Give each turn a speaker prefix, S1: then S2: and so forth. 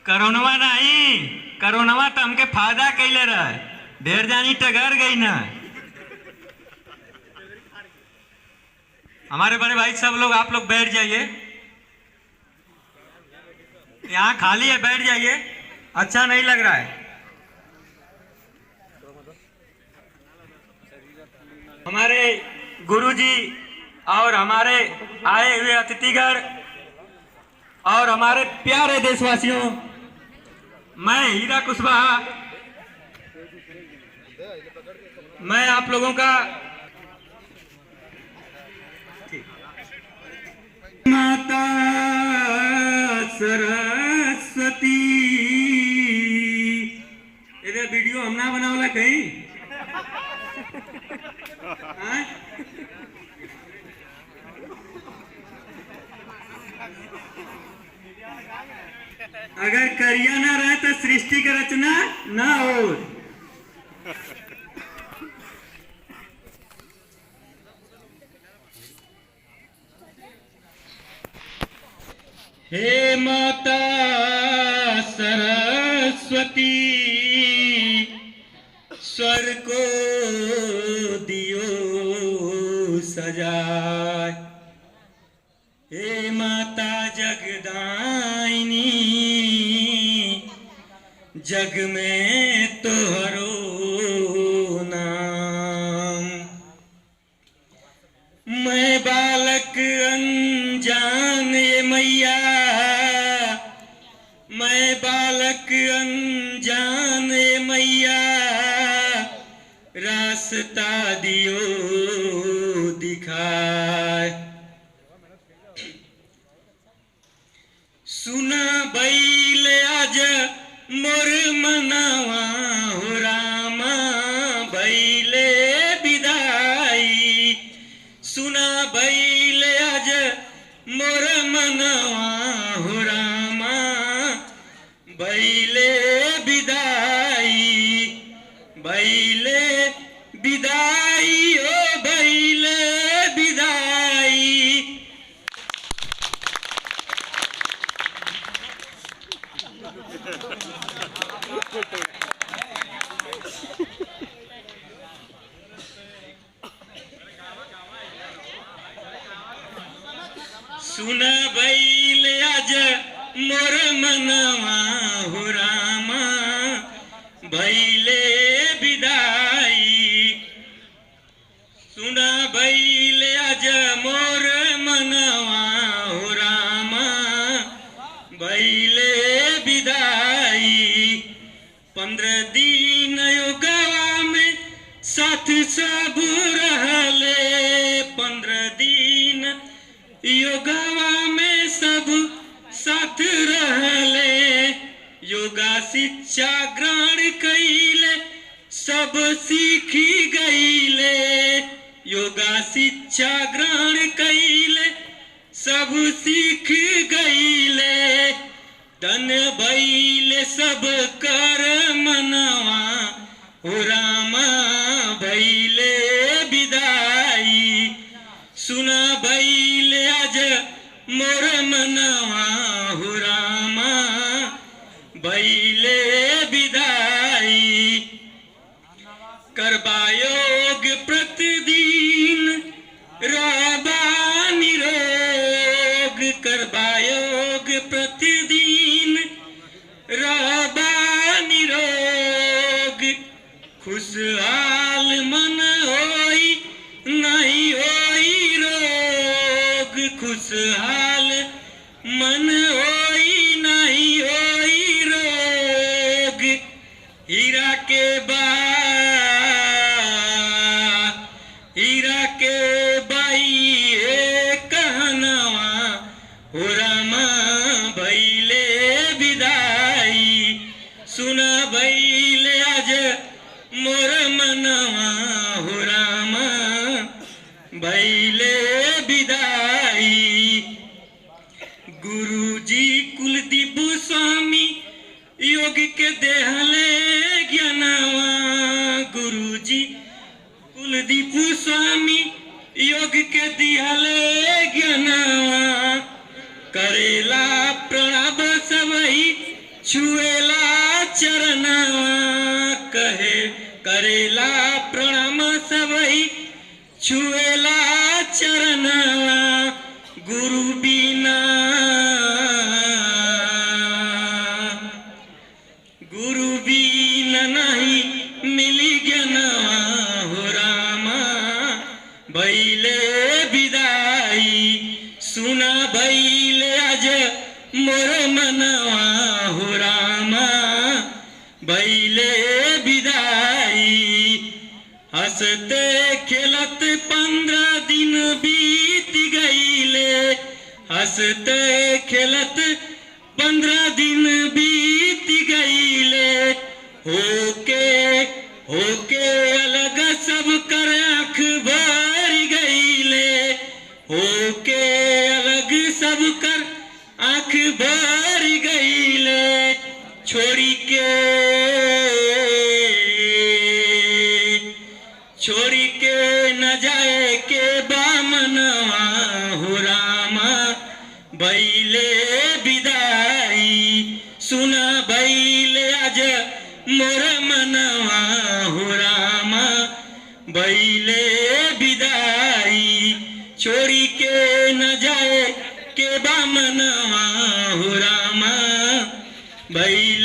S1: करोनवा नहीं, करोनवा तो हमके फायदा कैले रहे, ढेर जानी टगर गई ना। हमारे बड़े भाई सब लोग, आप लोग बैठ जाइए, यहाँ खाली है, बैठ जाइए, अच्छा नहीं लग रहा है। हमारे गुरुजी और हमारे आए हुए अतिथिगण और हमारे प्यारे देशवासियों, मैं हीरा कुशवाहा, मैं आप लोगों का माता सरस्वती, इधर वीडियो हम ना बनावला कहीं। अगर करिया ना रहे तो सृष्टि की रचना ना हो। हे माता सरस्वती, स्वर को दियो सजाए। हे माता जगदाइनी, जग में तोहरो नाम। मैं बालक अनजान ये मैया, मैं बालक अनजान ये मैया, रास्ता दियो दिखाए। सुना बैल आज मोर मनावा हो रामा, बैले विदाई। सुना बैल आज मोर मनावा हो रामा, बैले विदाई। बैले विदाई ओ बैले विदाई। सुन बैल आज मोर मनवा हो रामा, बैले विदाई। सुन बैल आज मोर मनवा हो रामा, बैले विदाई। 15 दिन योगवा में साथ सब रहले, 15 दिन योगवा में सब साथ रहले। योगा शिक्षा ग्रहण कैले, सब सीखी गईले। योगा शिक्षा ग्रहण कैले, सब सीख गईले। तन बैले सब कर मनवा हो रामा, बैले विदाई। सुना बैल आज मोर मनवा हो रामा, बैले विदाई। करबा योग प्रतिदिन रहबा निरोग, करबा योग प्रतिदिन रहबा निरोग। खुशहाल मन होई नहीं होई रोग, खुशहाल मन होई नहीं होई रोग। हीरा के हीरा के बाई कहनवा हो रामा, बैले विदाई। सुना बैल आज मोर मनवा हो रामा, बैले विदाई। गुरुजी कुलदीप स्वामी योग के देहले ज्ञानवा, गुरुजी कुलदीप स्वामी योग के दिहले ज्ञानवा। करेला प्रणाम सबही छुएला चरणवा कहे करेला प्रणाम सबही छुएला चरणवा गुरु बिना नहीं मिली ज्ञानवा हो रामा भैले विदाई सुना भैले आज मोर मनवा हो रामा भैले विदाई हंसते खेलत 15 दिन बीत गईले हंसते खेलत 15 दिन बीत गईले होके अलग सब कर आँख भर गईले होके अलग सब कर आँख भर गईले छोड़ी के न जाए के बामनवा हो रामा भैले विदाई सुना भैले आज मोर मनवा हो रामा भैले विदाई छोड़ी के न जाए के बामनवा हो रामा भैले